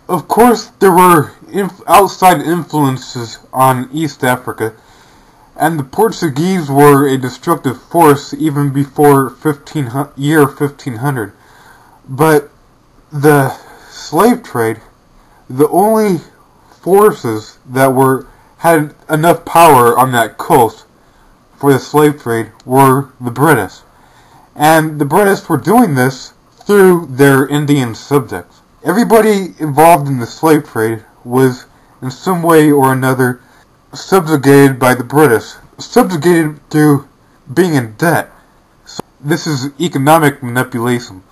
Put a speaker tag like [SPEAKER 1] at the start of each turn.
[SPEAKER 1] Of course, there were outside influences on East Africa, and the Portuguese were a destructive force even before year 1500. But the slave trade, the only forces that had enough power on that coast for the slave trade were the British. And the British were doing this through their Indian subjects. Everybody involved in the slave trade was in some way or another subjugated by the British, subjugated through being in debt. So this is economic manipulation.